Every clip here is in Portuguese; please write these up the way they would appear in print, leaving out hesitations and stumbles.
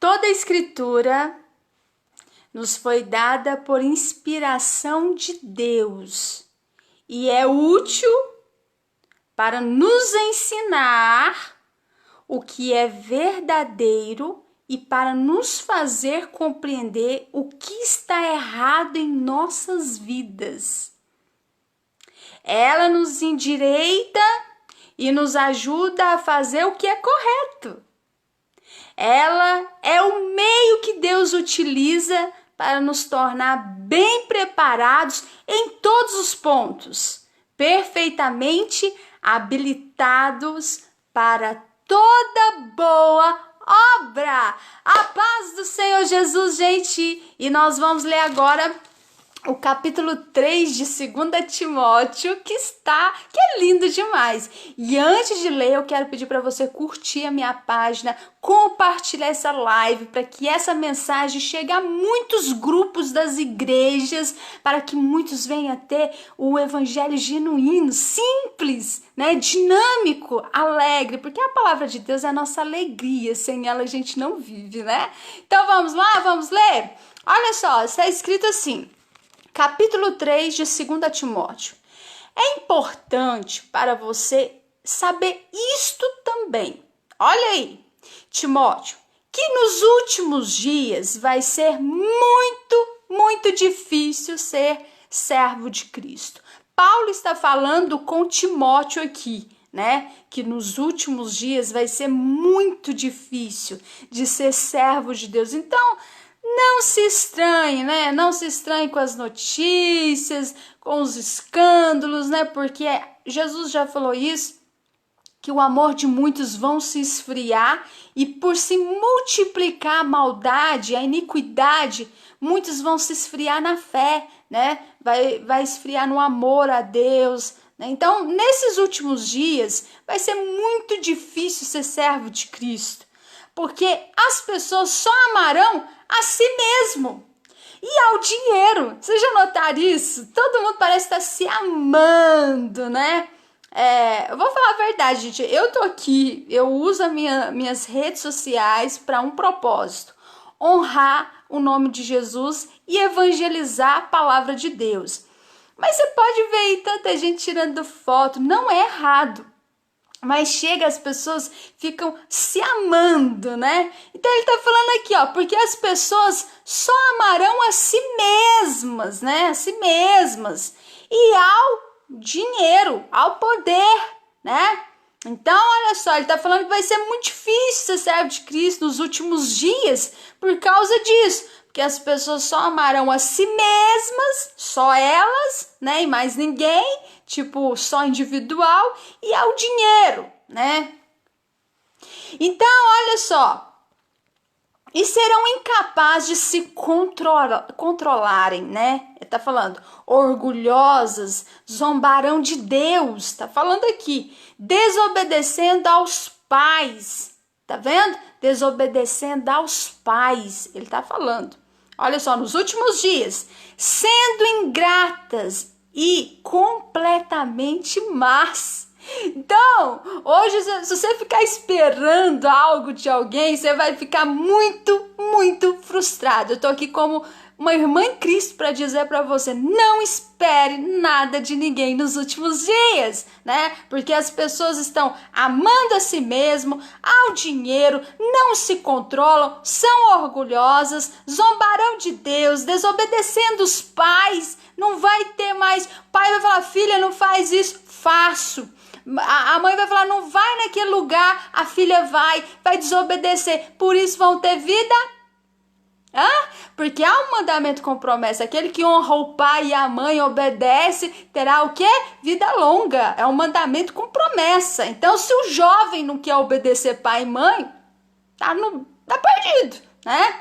Toda a Escritura nos foi dada por inspiração de Deus e é útil para nos ensinar o que é verdadeiro e para nos fazer compreender o que está errado em nossas vidas. Ela nos endireita e nos ajuda a fazer o que é correto. Ela é o meio que Deus utiliza para nos tornar bem preparados em todos os pontos, perfeitamente habilitados para toda boa obra. A paz do Senhor Jesus, gente! E nós vamos ler agora o capítulo 3 de 2 Timóteo, que é lindo demais. E antes de ler, eu quero pedir para você curtir a minha página, compartilhar essa live, para que essa mensagem chegue a muitos grupos das igrejas, para que muitos venham a ter o evangelho genuíno, simples, né? Dinâmico, alegre, porque a palavra de Deus é a nossa alegria, sem ela a gente não vive, né? Então vamos lá, vamos ler? Olha só, está escrito assim, capítulo 3 de 2 Timóteo. É importante para você saber isto também. Olha aí, Timóteo, que nos últimos dias vai ser muito difícil ser servo de Cristo. Paulo está falando com Timóteo aqui, né? Que nos últimos dias vai ser muito difícil de ser servo de Deus. Então, não se estranhe, né? Não se estranhe com as notícias, com os escândalos, né? Porque Jesus já falou isso, que o amor de muitos vão se esfriar e por se multiplicar a maldade, a iniquidade, muitos vão se esfriar na fé, né? Vai esfriar no amor a Deus, né? Então, nesses últimos dias, vai ser muito difícil ser servo de Cristo, porque as pessoas só amarão a si mesmo e ao dinheiro. Vocês já notaram isso? Todo mundo parece estar se amando, né? Eu vou falar a verdade, gente. Eu tô aqui, eu uso minhas redes sociais para um propósito: honrar o nome de Jesus e evangelizar a palavra de Deus. Mas você pode ver aí tanta gente tirando foto, não é errado. Mas chega, as pessoas ficam se amando, né? Então ele tá falando aqui, ó, porque as pessoas só amarão a si mesmas, né? A si mesmas. E ao dinheiro, ao poder, né? Então, olha só, ele tá falando que vai ser muito difícil ser servo de Cristo nos últimos dias por causa disso. Porque as pessoas só amarão a si mesmas, só elas, né? E mais ninguém, tipo, só individual, e ao dinheiro, né? Então, olha só, e serão incapazes de se controlarem, né? Ele tá falando, orgulhosas, zombarão de Deus, tá falando aqui, desobedecendo aos pais, tá vendo? Desobedecendo aos pais, ele tá falando. Olha só, nos últimos dias, sendo ingratas e completamente más. Então, hoje, se você ficar esperando algo de alguém, você vai ficar muito frustrado. Eu tô aqui como uma irmã em Cristo para dizer para você, não espere nada de ninguém nos últimos dias, né? Porque as pessoas estão amando a si mesmo, ao dinheiro, não se controlam, são orgulhosas, zombarão de Deus, desobedecendo os pais, não vai ter mais, o pai vai falar, filha, não faz isso, faço. A mãe vai falar, não vai naquele lugar, a filha vai desobedecer, por isso vão ter vida. Porque há um mandamento com promessa, aquele que honra o pai e a mãe, obedece, terá o quê? Vida longa, é um mandamento com promessa. Então, se o jovem não quer obedecer pai e mãe, tá perdido, né?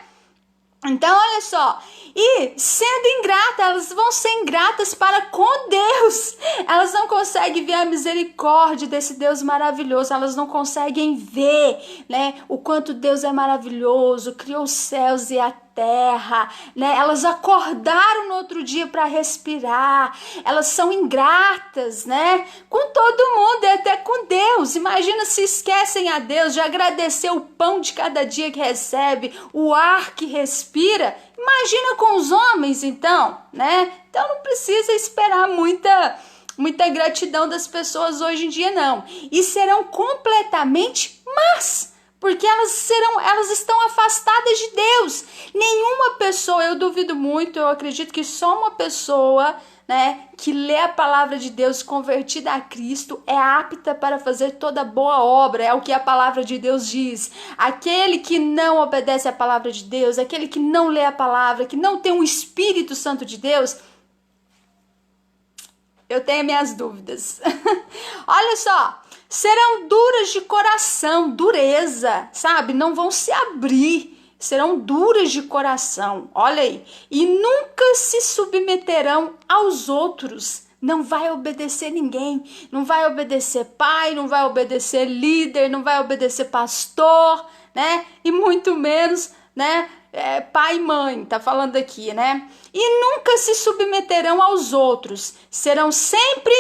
Então, olha só, e sendo ingrata, elas vão ser ingratas para com Deus, elas não conseguem ver a misericórdia desse Deus maravilhoso, elas não conseguem ver, né, o quanto Deus é maravilhoso, criou os céus e a terra, né? Elas acordaram no outro dia para respirar. Elas são ingratas, né? Com todo mundo e até com Deus. Imagina se esquecem a Deus de agradecer o pão de cada dia que recebe, o ar que respira. Imagina com os homens, então, né? Então não precisa esperar muita gratidão das pessoas hoje em dia, não. E serão completamente más, porque elas estão afastadas de Deus. Nenhuma pessoa, eu duvido muito, eu acredito que só uma pessoa, né, que lê a palavra de Deus convertida a Cristo é apta para fazer toda boa obra, é o que a palavra de Deus diz. Aquele que não obedece à palavra de Deus, aquele que não lê a palavra, que não tem um Espírito Santo de Deus, eu tenho minhas dúvidas. Olha só, serão duras de coração, dureza, sabe? Não vão se abrir, serão duras de coração, olha aí. E nunca se submeterão aos outros. Não vai obedecer ninguém, não vai obedecer pai, não vai obedecer líder, não vai obedecer pastor, né? E muito menos, né? Pai e mãe, tá falando aqui, né? E nunca se submeterão aos outros, serão sempre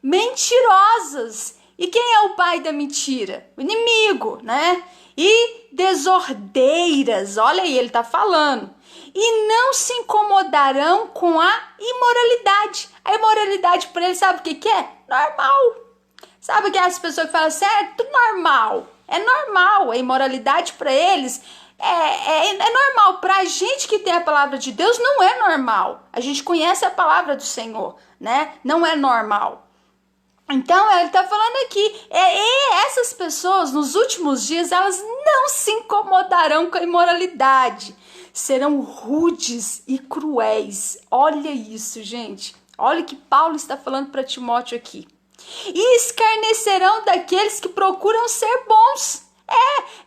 mentirosas. E quem é o pai da mentira? O inimigo, né? E desordeiras, olha aí, ele tá falando. E não se incomodarão com a imoralidade. A imoralidade para eles, sabe o que é? Normal. Sabe aquelas pessoas que falam assim, é tudo normal. É normal, a imoralidade para eles é normal. Pra gente que tem a palavra de Deus, não é normal. A gente conhece a palavra do Senhor, né? Não é normal. Então, ele está falando aqui, essas pessoas, nos últimos dias, elas não se incomodarão com a imoralidade. Serão rudes e cruéis. Olha isso, gente. Olha o que Paulo está falando para Timóteo aqui. E escarnecerão daqueles que procuram ser bons.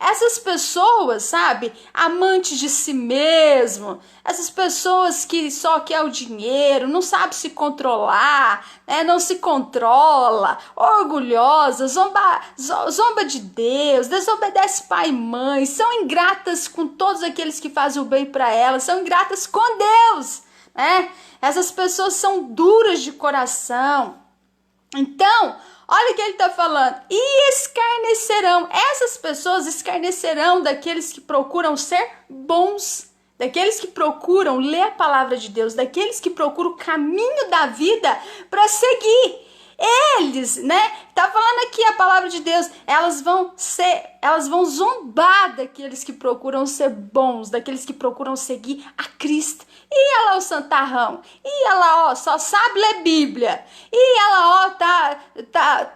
Essas pessoas, sabe, amantes de si mesmo, essas pessoas que só quer o dinheiro, não sabe se controlar, né, não se controla, orgulhosa, zomba de Deus, desobedece pai e mãe, são ingratas com todos aqueles que fazem o bem para elas, são ingratas com Deus, né? Essas pessoas são duras de coração. Então, olha o que ele está falando. E escarnecerão. Essas pessoas escarnecerão daqueles que procuram ser bons. Daqueles que procuram ler a palavra de Deus. Daqueles que procuram o caminho da vida para seguir. Eles, né? Tá falando aqui a palavra de Deus. Elas vão zombar daqueles que procuram ser bons. Daqueles que procuram seguir a Cristo. E ela, o santarrão, e ela, ó, só sabe ler Bíblia, e ela, ó,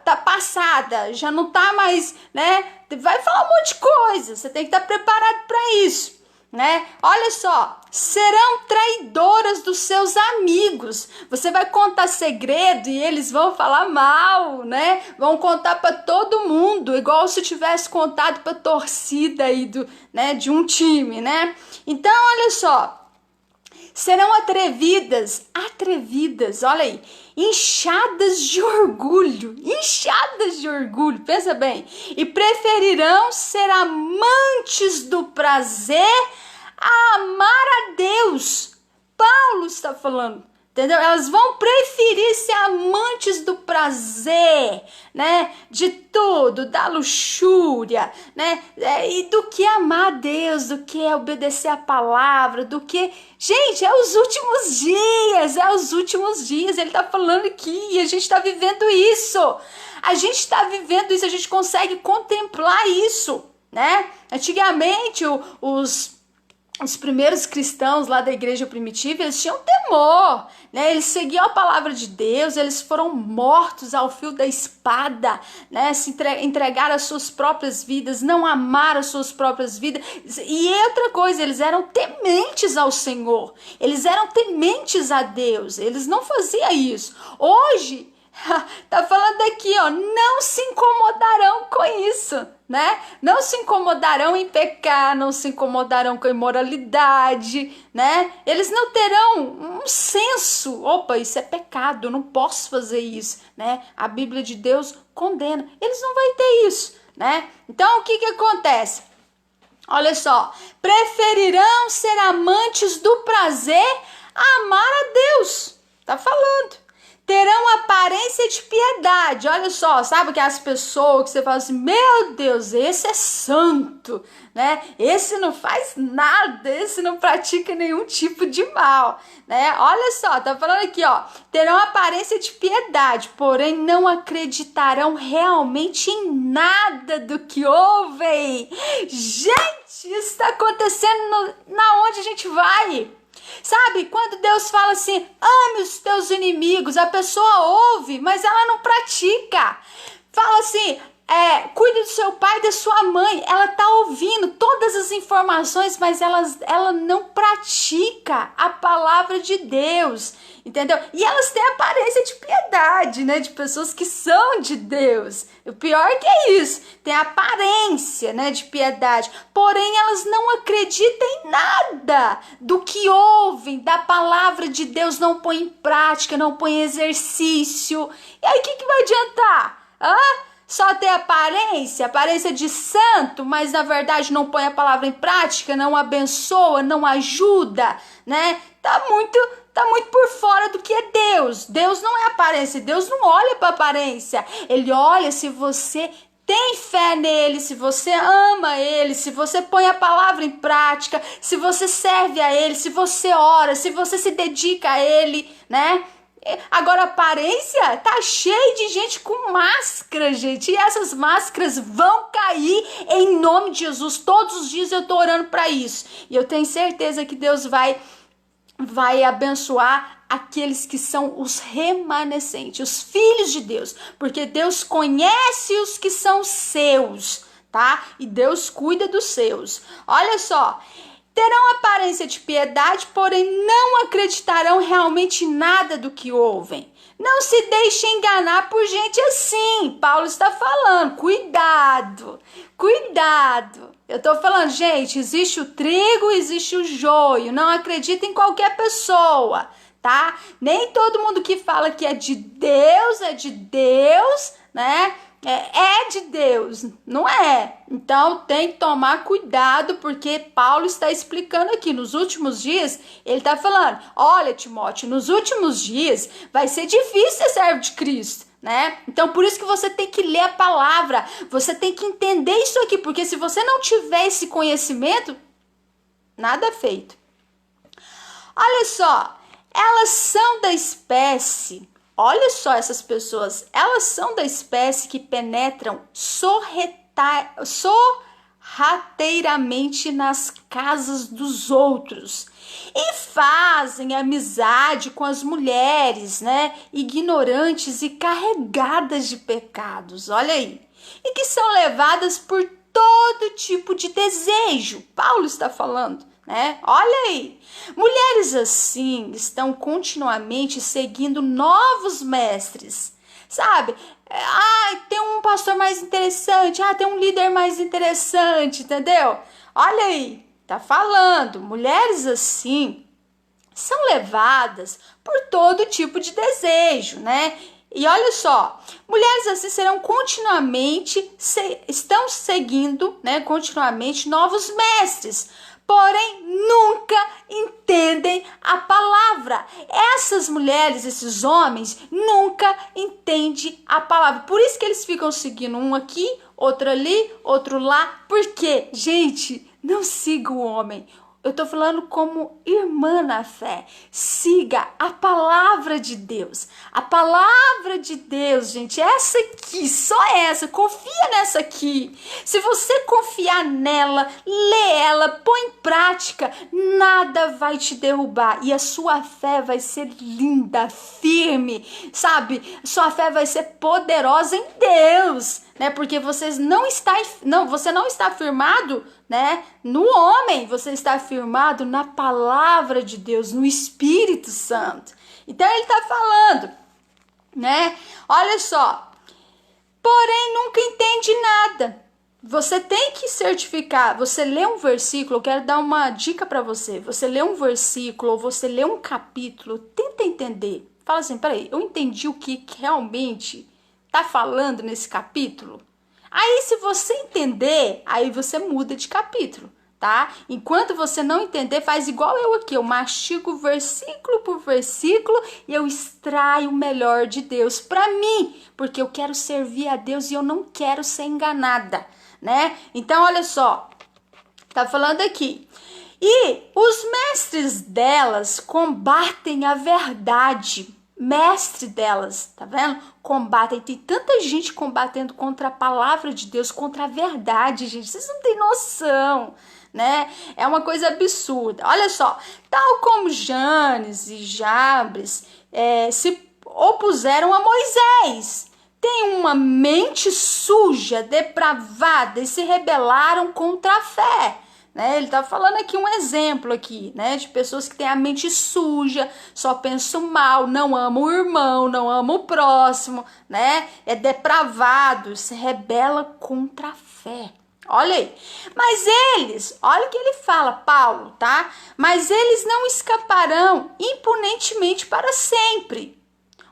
tá passada, já não tá mais, né, vai falar um monte de coisa, você tem que estar preparado para isso, né, olha só, serão traidoras dos seus amigos, você vai contar segredo e eles vão falar mal, né, vão contar para todo mundo, igual se tivesse contado para torcida aí de um time, né, então olha só, serão atrevidas, olha aí, inchadas de orgulho, pensa bem, e preferirão ser amantes do prazer a amar a Deus. Paulo está falando, entendeu? Elas vão preferir ser amantes do prazer, né? De tudo, da luxúria, né? E do que amar a Deus, do que obedecer a palavra, do que... Gente, é os últimos dias, ele tá falando aqui, e a gente tá vivendo isso. A gente consegue contemplar isso, né? Antigamente, os primeiros cristãos lá da igreja primitiva, eles tinham temor, né? Eles seguiam a palavra de Deus, eles foram mortos ao fio da espada, né? Se entregaram as suas próprias vidas, não amaram as suas próprias vidas. E outra coisa, eles eram tementes ao Senhor, eles eram tementes a Deus, eles não faziam isso. Hoje, tá falando aqui, ó, não se incomodarão com isso, né? Não se incomodarão em pecar, não se incomodarão com a imoralidade, né? Eles não terão um senso, opa, isso é pecado, eu não posso fazer isso, né? A Bíblia de Deus condena. Eles não vão ter isso, né? Então, o que acontece? Olha só, preferirão ser amantes do prazer a amar a Deus. Tá falando. Terão aparência de piedade. Olha só, sabe aquelas pessoas que você fala assim, meu Deus, esse é santo, né? Esse não faz nada, esse não pratica nenhum tipo de mal, né? Olha só, tá falando aqui, ó, terão aparência de piedade, porém não acreditarão realmente em nada do que ouvem. Gente, isso tá acontecendo na onde a gente vai. Sabe, quando Deus fala assim, ame os teus inimigos, a pessoa ouve, mas ela não pratica. Fala assim, cuide do seu pai e da sua mãe, ela tá ouvindo todas as informações, mas ela não pratica a palavra de Deus, entendeu? E elas têm aparência de piedade, né, de pessoas que são de Deus. O pior que é isso, tem aparência, né, de piedade, porém elas não acreditam em nada do que ouvem da palavra de Deus, não põem em prática, não põem em exercício. E aí o que vai adiantar? Só ter aparência de santo, mas na verdade não põe a palavra em prática, não abençoa, não ajuda, né? Tá muito por fora do que é Deus. Deus não é aparência, Deus não olha para aparência. Ele olha se você tem fé nele, se você ama ele, se você põe a palavra em prática, se você serve a ele, se você ora, se você se dedica a ele, né? Agora, a aparência tá cheia de gente com máscara, gente. E essas máscaras vão cair em nome de Jesus. Todos os dias eu tô orando para isso. E eu tenho certeza que Deus vai abençoar aqueles que são os remanescentes, os filhos de Deus. Porque Deus conhece os que são seus, tá? E Deus cuida dos seus. Olha só. Terão aparência de piedade, porém não acreditarão realmente em nada do que ouvem. Não se deixe enganar por gente assim. Paulo está falando, cuidado, cuidado. Eu estou falando, gente, existe o trigo, existe o joio. Não acredita em qualquer pessoa, tá? Nem todo mundo que fala que é de Deus, né? É de Deus, não é? Então tem que tomar cuidado, porque Paulo está explicando aqui, nos últimos dias, ele está falando, olha Timóteo, nos últimos dias vai ser difícil ser servo de Cristo, né? Então por isso que você tem que ler a palavra, você tem que entender isso aqui, porque se você não tiver esse conhecimento, nada é feito. Olha só, elas são da espécie... Olha só essas pessoas, elas são da espécie que penetram sorrateiramente nas casas dos outros e fazem amizade com as mulheres, né, ignorantes e carregadas de pecados, olha aí, e que são levadas por todo tipo de desejo. Paulo está falando. Olha aí, mulheres assim estão continuamente seguindo novos mestres, sabe? Tem um pastor mais interessante, tem um líder mais interessante, entendeu? Olha aí, tá falando, mulheres assim são levadas por todo tipo de desejo, né? E olha só, mulheres assim serão continuamente, estão seguindo, né, continuamente novos mestres, porém nunca entendem a palavra. Essas mulheres, esses homens, nunca entendem a palavra. Por isso que eles ficam seguindo um aqui, outro ali, outro lá. Por quê? Gente, não siga o homem. Eu tô falando como irmã na fé. Siga a palavra de Deus. A palavra de Deus, gente, essa aqui, só essa. Confia nessa aqui. Se você confiar nela, lê ela, põe em prática, nada vai te derrubar. E a sua fé vai ser linda, firme, sabe? Sua fé vai ser poderosa em Deus, né? Porque você não está firmado, né, no homem, você está firmado na palavra de Deus, no Espírito Santo. Então ele está falando, né? Olha só, porém nunca entende nada. Você tem que certificar. Você lê um versículo, eu quero dar uma dica para você. Você lê um versículo ou você lê um capítulo, tenta entender. Fala assim, peraí, eu entendi o que realmente tá falando nesse capítulo? Aí se você entender, aí você muda de capítulo, tá? Enquanto você não entender, faz igual eu aqui, eu mastigo versículo por versículo e eu extraio o melhor de Deus para mim, porque eu quero servir a Deus e eu não quero ser enganada, né? Então, olha só, tá falando aqui. E os mestres delas combatem a verdade. Mestre delas, tá vendo? Combatem. Tem tanta gente combatendo contra a palavra de Deus, contra a verdade, gente. Vocês não têm noção, né? É uma coisa absurda. Olha só, tal como Janes e Jambres se opuseram a Moisés, tem uma mente suja, depravada e se rebelaram contra a fé. Né? Ele tá falando aqui um exemplo aqui, né, de pessoas que têm a mente suja, só pensam mal, não amam o irmão, não amam o próximo, né? É depravado, se rebela contra a fé. Olha aí. Mas eles, olha o que ele fala, Paulo, tá? Mas eles não escaparão impunemente para sempre.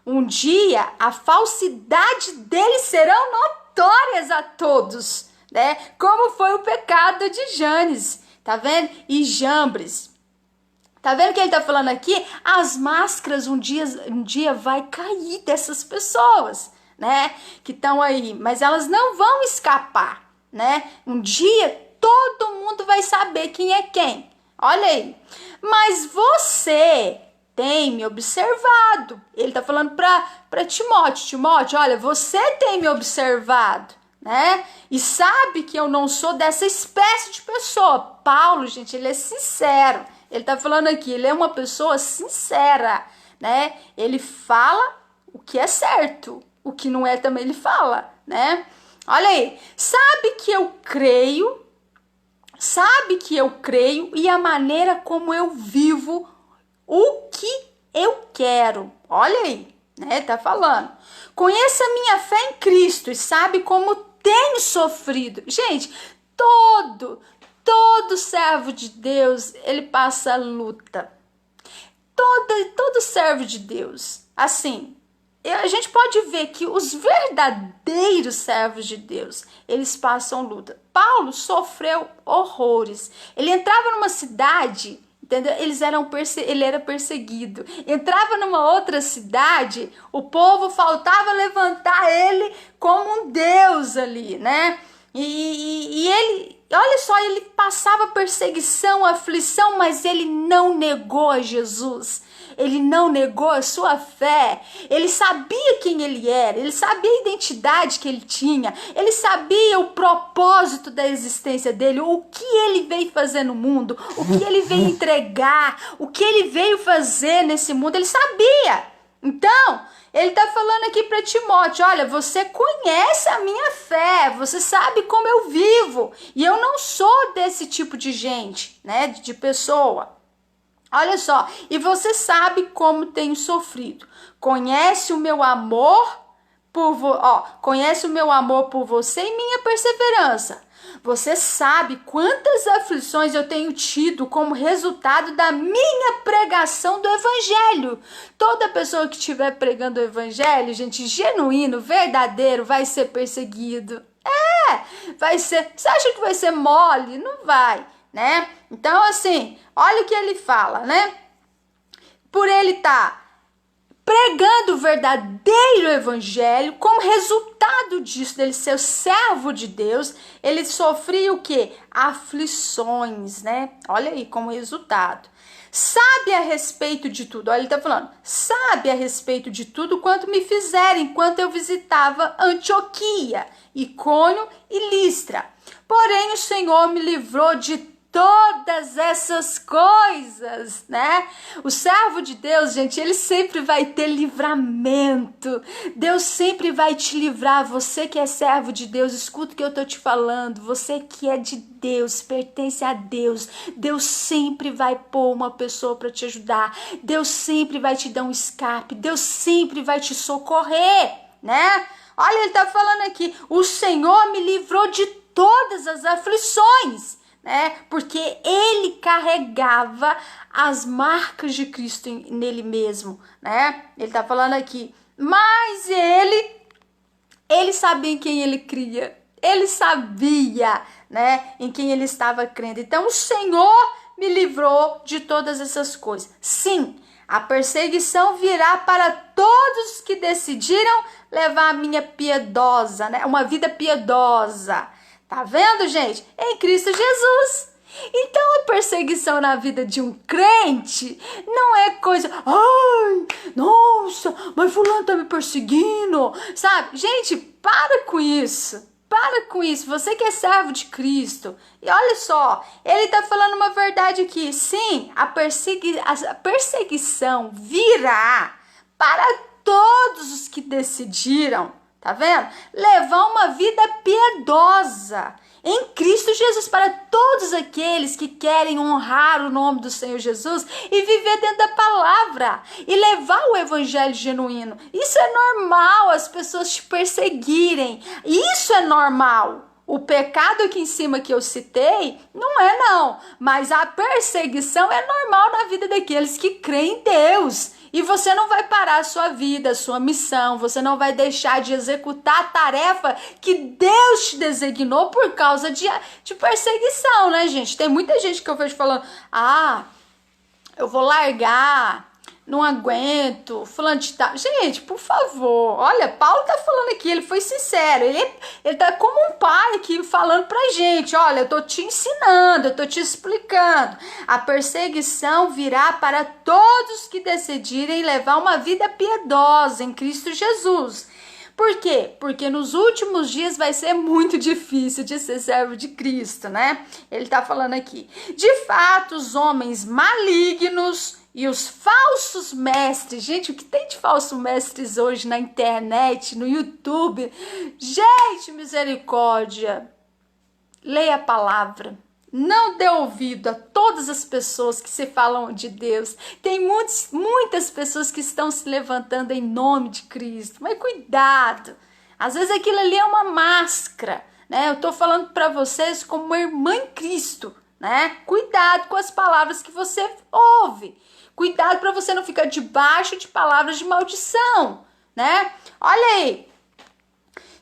Um dia a falsidade deles serão notórias a todos, né? Como foi o pecado de Janes, tá vendo? E Jambres. Tá vendo o que ele tá falando aqui? As máscaras um dia vai cair dessas pessoas, né? Que estão aí, mas elas não vão escapar, né? Um dia todo mundo vai saber quem é quem. Olha aí. Mas você tem me observado. Ele tá falando para Timóteo. Timóteo, olha, você tem me observado, né? E sabe que eu não sou dessa espécie de pessoa. Paulo, gente, ele é sincero. Ele tá falando aqui, ele é uma pessoa sincera, né? Ele fala o que é certo, o que não é também ele fala, né? Olha aí, sabe que eu creio e a maneira como eu vivo o que eu quero. Olha aí, né? Tá falando. Conheça a minha fé em Cristo e sabe como tenho sofrido. Gente, todo servo de Deus, ele passa luta. Todo servo de Deus. Assim, a gente pode ver que os verdadeiros servos de Deus, eles passam luta. Paulo sofreu horrores. Ele entrava numa cidade, entendeu? Ele era perseguido. Entrava numa outra cidade, o povo faltava levantar ele como um deus ali, né? E ele, olha só, ele passava perseguição, aflição, mas ele não negou a Jesus. Ele não negou a sua fé. Ele sabia quem ele era, ele sabia a identidade que ele tinha, ele sabia o propósito da existência dele, o que ele veio fazer no mundo, o que ele veio entregar, o que ele veio fazer nesse mundo, ele sabia. Então, ele está falando aqui para Timóteo, olha, você conhece a minha fé, você sabe como eu vivo, e eu não sou desse tipo de gente, né, de pessoa. Olha só, e você sabe como tenho sofrido. Conhece o meu amor por você e minha perseverança. Você sabe quantas aflições eu tenho tido como resultado da minha pregação do evangelho. Toda pessoa que estiver pregando o evangelho, gente, genuíno, verdadeiro, vai ser perseguido. Vai ser. Você acha que vai ser mole? Não vai, né? Então, assim, olha o que ele fala, né? Por ele estar pregando o verdadeiro evangelho, como resultado disso, dele ser o servo de Deus, ele sofria o quê? Aflições, né? Olha aí, como resultado. Sabe a respeito de tudo, olha, ele tá falando, sabe a respeito de tudo quanto me fizeram enquanto eu visitava Antioquia, Icônio e Listra. Porém, o Senhor me livrou de todas essas coisas, né? O servo de Deus, gente, ele sempre vai ter livramento. Deus sempre vai te livrar. Você que é servo de Deus, escuta o que eu tô te falando. Você que é de Deus, pertence a Deus. Deus sempre vai pôr uma pessoa para te ajudar. Deus sempre vai te dar um escape. Deus sempre vai te socorrer, né? Olha, ele tá falando aqui, o Senhor me livrou de todas as aflições, né? Porque ele carregava as marcas de Cristo nele mesmo, né? Ele tá falando aqui, mas ele sabia em quem ele cria. Ele sabia, né, em quem ele estava crendo. Então o Senhor me livrou de todas essas coisas. Sim, a perseguição virá para todos que decidiram levar a minha piedosa, né, uma vida piedosa. Tá vendo, gente? Em Cristo Jesus. Então a perseguição na vida de um crente não é coisa, ai, nossa, mas fulano tá me perseguindo, sabe? Gente, para com isso. Para com isso, você que é servo de Cristo. E olha só, ele tá falando uma verdade aqui. Sim, a perseguição virá para todos os que decidiram, tá vendo? Levar uma vida piedosa em Cristo Jesus, para todos aqueles que querem honrar o nome do Senhor Jesus e viver dentro da palavra e levar o evangelho genuíno. Isso é normal, as pessoas te perseguirem. Isso é normal. O pecado aqui em cima que eu citei, não é não. Mas a perseguição é normal na vida daqueles que creem em Deus. E você não vai parar a sua vida, a sua missão. Você não vai deixar de executar a tarefa que Deus te designou por causa de perseguição, né, gente? Tem muita gente que eu vejo falando, eu vou largar, não aguento, fulano de tal. Gente, por favor, olha, Paulo tá falando aqui, ele foi sincero, ele tá como um pai aqui falando pra gente, olha, eu tô te ensinando, eu tô te explicando. A perseguição virá para todos que decidirem levar uma vida piedosa em Cristo Jesus. Por quê? Porque nos últimos dias vai ser muito difícil de ser servo de Cristo, né? Ele tá falando aqui. De fato, os homens malignos e os falsos mestres, gente, o que tem de falsos mestres hoje na internet, no YouTube? Gente, misericórdia. Leia a palavra. Não dê ouvido a todas as pessoas que se falam de Deus. Tem muitas pessoas que estão se levantando em nome de Cristo. Mas cuidado. Às vezes aquilo ali é uma máscara, né? Eu tô falando para vocês como uma irmã em Cristo, né? Cuidado com as palavras que você ouve. Cuidado para você não ficar debaixo de palavras de maldição, né? Olha aí.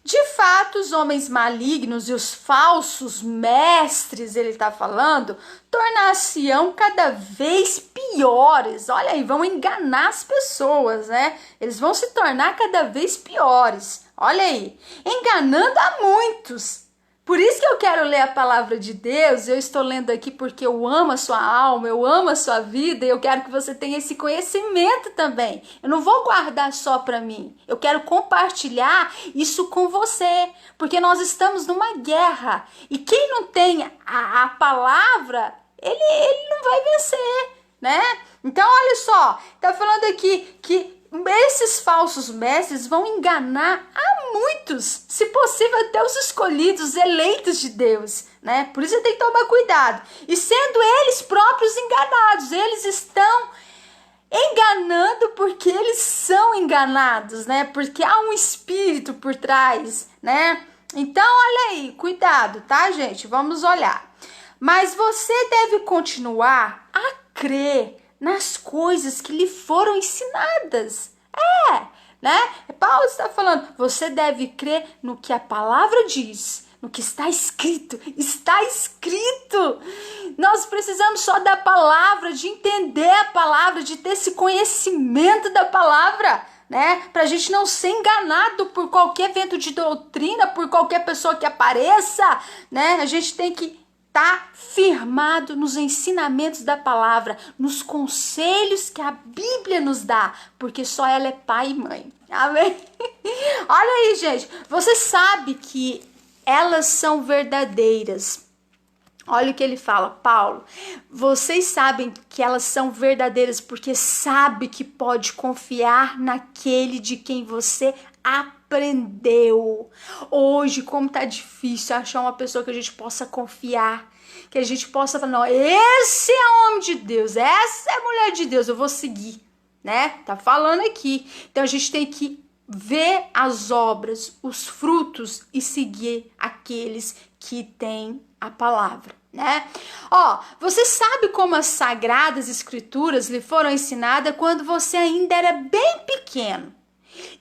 De fato, os homens malignos e os falsos mestres, ele está falando, tornar-se-ão cada vez piores. Olha aí, vão enganar as pessoas, né? Eles vão se tornar cada vez piores. Olha aí, enganando a muitos. Por isso que eu quero ler a palavra de Deus, eu estou lendo aqui porque eu amo a sua alma, eu amo a sua vida e eu quero que você tenha esse conhecimento também. Eu não vou guardar só para mim, eu quero compartilhar isso com você, porque nós estamos numa guerra e quem não tem a palavra, ele não vai vencer, né? Então olha só, tá falando aqui que esses falsos mestres vão enganar a muitos, se possível até os escolhidos, eleitos de Deus, né? Por isso você tem que tomar cuidado. E sendo eles próprios enganados, eles estão enganando porque eles são enganados, né? Porque há um espírito por trás, né? Então, olha aí, cuidado, tá, gente? Vamos olhar. Mas você deve continuar a crer nas coisas que lhe foram ensinadas. Né? Paulo está falando, você deve crer no que a palavra diz, no que está escrito. Está escrito. Nós precisamos só da palavra, de entender a palavra, de ter esse conhecimento da palavra, né? Para a gente não ser enganado por qualquer vento de doutrina, por qualquer pessoa que apareça, né? A gente tem que tá firmado nos ensinamentos da palavra, nos conselhos que a Bíblia nos dá, porque só ela é pai e mãe. Amém? Olha aí, gente, você sabe que elas são verdadeiras. Olha o que ele fala, Paulo. Vocês sabem que elas são verdadeiras porque sabe que pode confiar naquele de quem você aprendeu. Hoje, como tá difícil achar uma pessoa que a gente possa confiar, que a gente possa falar, não, esse é homem de Deus, essa é mulher de Deus, eu vou seguir, né? Tá falando aqui. Então a gente tem que ver as obras, os frutos e seguir aqueles que têm a palavra, né? Ó, você sabe como as sagradas escrituras lhe foram ensinadas quando você ainda era bem pequeno.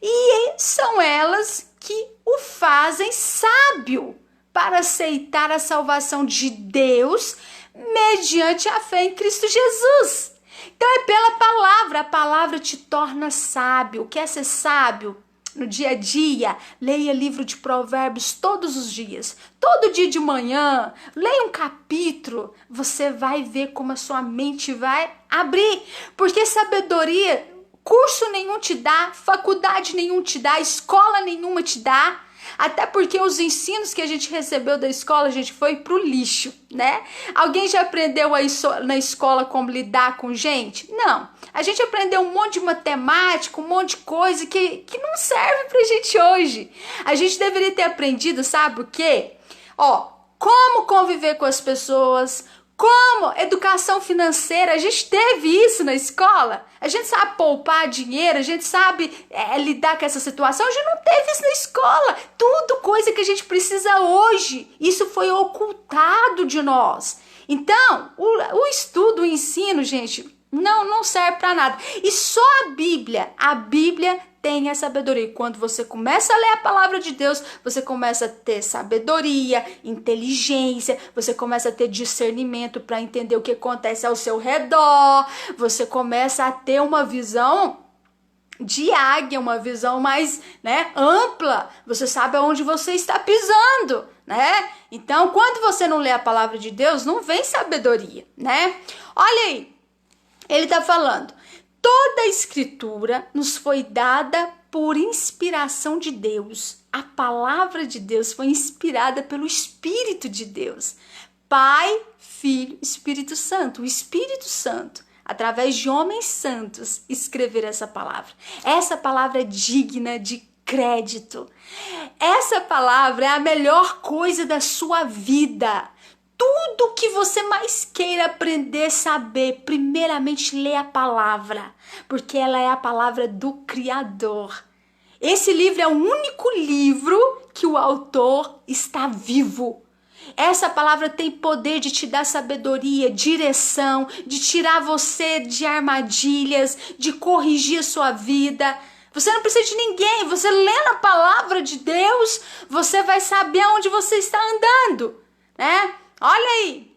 E são elas que o fazem sábio para aceitar a salvação de Deus mediante a fé em Cristo Jesus. Então é pela palavra, a palavra te torna sábio. Quer ser sábio? No dia a dia, leia livro de provérbios todos os dias. Todo dia de manhã, leia um capítulo. Você vai ver como a sua mente vai abrir. Porque sabedoria, curso nenhum te dá, faculdade nenhum te dá, escola nenhuma te dá. Até porque os ensinos que a gente recebeu da escola, a gente foi pro lixo, né? Alguém já aprendeu na escola como lidar com gente? Não. A gente aprendeu um monte de matemática, um monte de coisa que não serve pra gente hoje. A gente deveria ter aprendido, sabe o quê? Como conviver com as pessoas, como educação financeira. A gente teve isso na escola. A gente sabe poupar dinheiro, a gente sabe lidar com essa situação. A gente não teve isso na escola. Tudo coisa que a gente precisa hoje. Isso foi ocultado de nós. Então, o estudo, o ensino, gente, não serve para nada. E só a Bíblia tem a sabedoria. Quando você começa a ler a palavra de Deus, você começa a ter sabedoria, inteligência, você começa a ter discernimento para entender o que acontece ao seu redor, você começa a ter uma visão de águia, uma visão mais, ampla. Você sabe aonde você está pisando, né? Então, quando você não lê a palavra de Deus, não vem sabedoria, né? Olha aí, ele está falando: toda a escritura nos foi dada por inspiração de Deus. A palavra de Deus foi inspirada pelo Espírito de Deus. Pai, Filho, Espírito Santo. O Espírito Santo, através de homens santos, escrever essa palavra. Essa palavra é digna de crédito. Essa palavra é a melhor coisa da sua vida. Tudo que você mais queira aprender, saber, primeiramente lê a palavra, porque ela é a palavra do Criador. Esse livro é o único livro que o autor está vivo. Essa palavra tem poder de te dar sabedoria, direção, de tirar você de armadilhas, de corrigir a sua vida. Você não precisa de ninguém, você lendo a palavra de Deus, você vai saber aonde você está andando, né? Olha aí,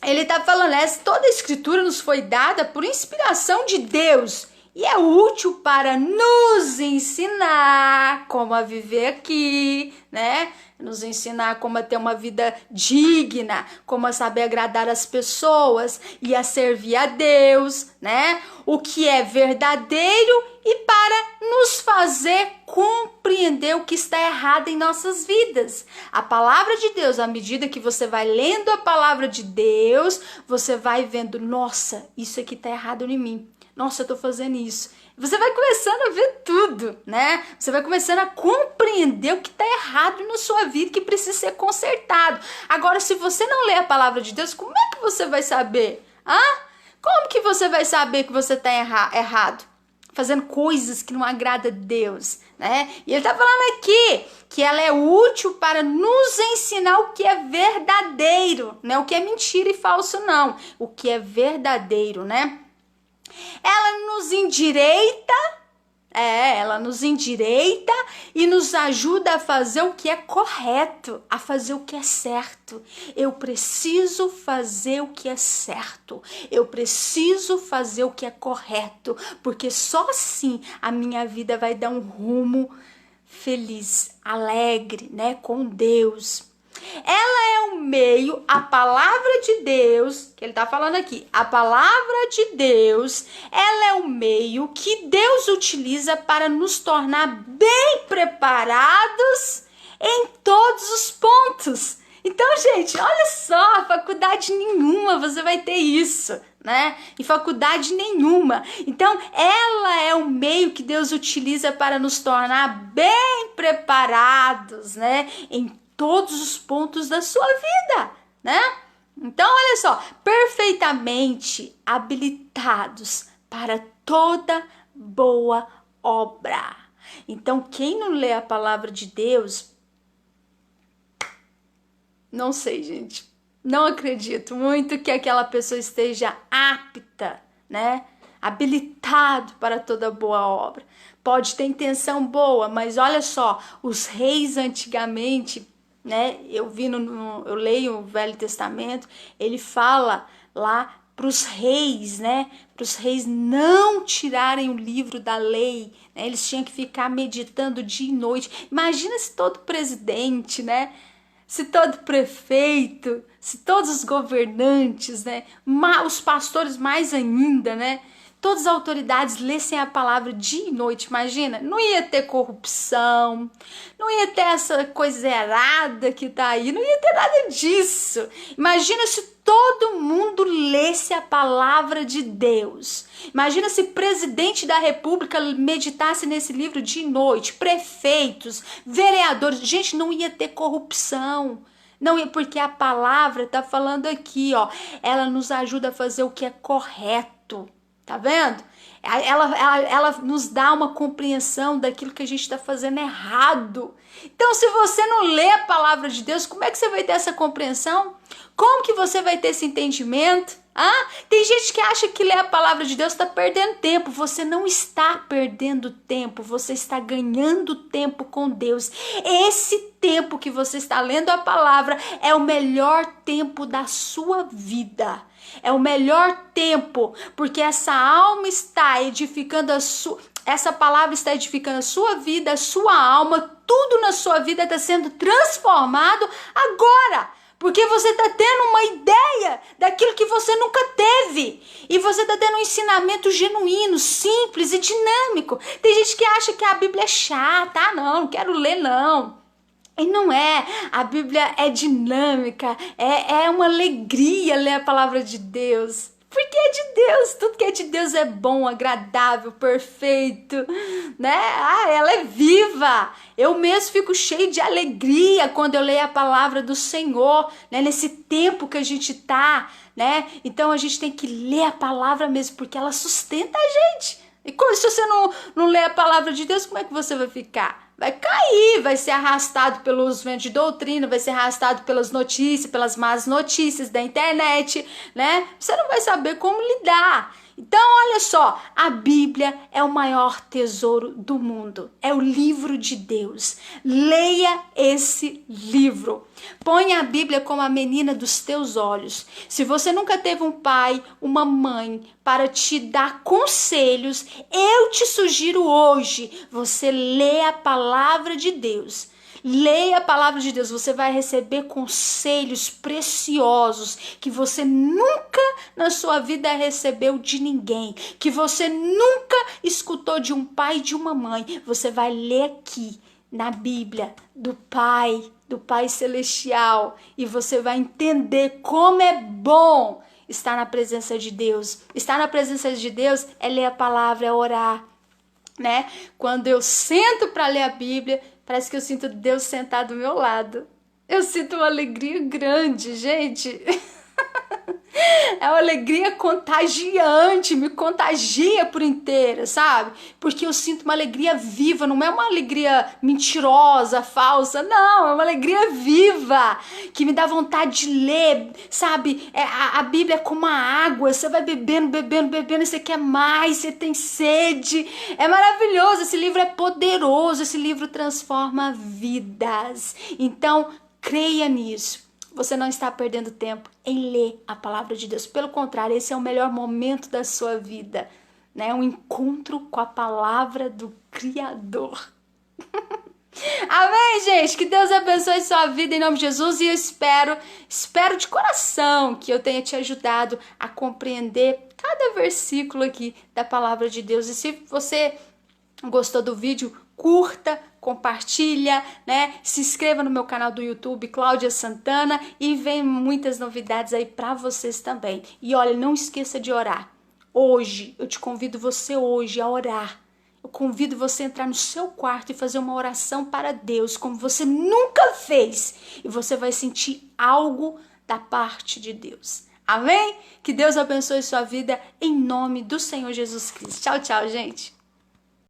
ele está falando, toda a escritura nos foi dada por inspiração de Deus e é útil para nos ensinar como a viver aqui, né? Nos ensinar como a ter uma vida digna, como a saber agradar as pessoas e a servir a Deus, né? O que é verdadeiro e para nos fazer compreender o que está errado em nossas vidas. A palavra de Deus, à medida que você vai lendo a palavra de Deus, você vai vendo, nossa, isso aqui está errado em mim. Nossa, eu estou fazendo isso. Você vai começando a ver tudo, né? Você vai começando a compreender o que está errado na sua vida, que precisa ser consertado. Agora, se você não lê a palavra de Deus, como é que você vai saber? Como que você vai saber que você está errado? Fazendo coisas que não agradam a Deus, né? E ele está falando aqui que ela é útil para nos ensinar o que é verdadeiro, né? O que é mentira e falso, não. O que é verdadeiro, né? Ela nos endireita e nos ajuda a fazer o que é correto, a fazer o que é certo. Eu preciso fazer o que é certo, eu preciso fazer o que é correto, porque só assim a minha vida vai dar um rumo feliz, alegre, né, com Deus. Ela é um meio, a palavra de Deus, que ele está falando aqui, a palavra de Deus, ela é um meio que Deus utiliza para nos tornar bem preparados em todos os pontos. Então, gente, olha só, faculdade nenhuma você vai ter isso, né? Em faculdade nenhuma. Então, ela é um meio que Deus utiliza para nos tornar bem preparados, né? Em todos os pontos da sua vida, né? Então, olha só, perfeitamente habilitados para toda boa obra. Então, quem não lê a palavra de Deus, não sei, gente, não acredito muito que aquela pessoa esteja apta, né? Habilitado para toda boa obra. Pode ter intenção boa, mas olha só, os reis antigamente né? Eu leio o Velho Testamento, ele fala lá para os reis, né? Para os reis não tirarem o livro da lei, né? Eles tinham que ficar meditando dia e noite. Imagina se todo presidente, né? Se todo prefeito, se todos os governantes, né? Os pastores mais ainda, né? Todas as autoridades lessem a palavra dia e noite, imagina? Não ia ter corrupção, não ia ter essa coisa errada que tá aí, não ia ter nada disso. Imagina se todo mundo lesse a palavra de Deus. Imagina se presidente da república meditasse nesse livro dia e noite, prefeitos, vereadores. Gente, não ia ter corrupção. Não ia, porque a palavra tá falando aqui, ó, ela nos ajuda a fazer o que é correto. Tá vendo? Ela nos dá uma compreensão daquilo que a gente está fazendo errado. Então, se você não lê a palavra de Deus, como é que você vai ter essa compreensão? Como que você vai ter esse entendimento? Tem gente que acha que ler a palavra de Deus está perdendo tempo. Você não está perdendo tempo, você está ganhando tempo com Deus. Esse tempo que você está lendo a palavra é o melhor tempo da sua vida. É o melhor tempo, porque essa alma está edificando essa palavra está edificando a sua vida, a sua alma, tudo na sua vida está sendo transformado agora. Porque você está tendo uma ideia daquilo que você nunca teve. E você está tendo um ensinamento genuíno, simples e dinâmico. Tem gente que acha que a Bíblia é chata. Não quero ler não. E não é, a Bíblia é dinâmica, é uma alegria ler a palavra de Deus. Porque é de Deus, tudo que é de Deus é bom, agradável, perfeito, né? Ela é viva. Eu mesmo fico cheio de alegria quando eu leio a palavra do Senhor, né? Nesse tempo que a gente tá, né? Então a gente tem que ler a palavra mesmo, porque ela sustenta a gente. E se você não ler a palavra de Deus, como é que você vai ficar? Vai cair, vai ser arrastado pelos ventos de doutrina, vai ser arrastado pelas notícias, pelas más notícias da internet, né? Você não vai saber como lidar. Então, olha só, a Bíblia é o maior tesouro do mundo. É o livro de Deus. Leia esse livro. Ponha a Bíblia como a menina dos teus olhos. Se você nunca teve um pai, uma mãe para te dar conselhos, eu te sugiro hoje, você lê a palavra de Deus. Leia a palavra de Deus, você vai receber conselhos preciosos que você nunca na sua vida recebeu de ninguém, que você nunca escutou de um pai e de uma mãe. Você vai ler aqui na Bíblia do Pai Celestial, e você vai entender como é bom estar na presença de Deus. Estar na presença de Deus é ler a palavra, é orar, né? Quando eu sento para ler a Bíblia, parece que eu sinto Deus sentado do meu lado. Eu sinto uma alegria grande, gente. É uma alegria contagiante, me contagia por inteira, sabe? Porque eu sinto uma alegria viva, não é uma alegria mentirosa, falsa, não, é uma alegria viva, que me dá vontade de ler, sabe? A Bíblia é como a água, você vai bebendo, e você quer mais, você tem sede, é maravilhoso, esse livro é poderoso, esse livro transforma vidas, então creia nisso. Você não está perdendo tempo em ler a palavra de Deus. Pelo contrário, esse é o melhor momento da sua vida, né? Um encontro com a palavra do Criador. Amém, gente? Que Deus abençoe sua vida em nome de Jesus. E eu espero de coração que eu tenha te ajudado a compreender cada versículo aqui da palavra de Deus. E se você gostou do vídeo, curta, compartilha, né? Se inscreva no meu canal do YouTube, Cláudia Santana, e vem muitas novidades aí para vocês também. E olha, não esqueça de orar. Hoje, eu te convido você hoje a orar. Eu convido você a entrar no seu quarto e fazer uma oração para Deus, como você nunca fez. E você vai sentir algo da parte de Deus. Amém? Que Deus abençoe sua vida em nome do Senhor Jesus Cristo. Tchau, tchau, gente.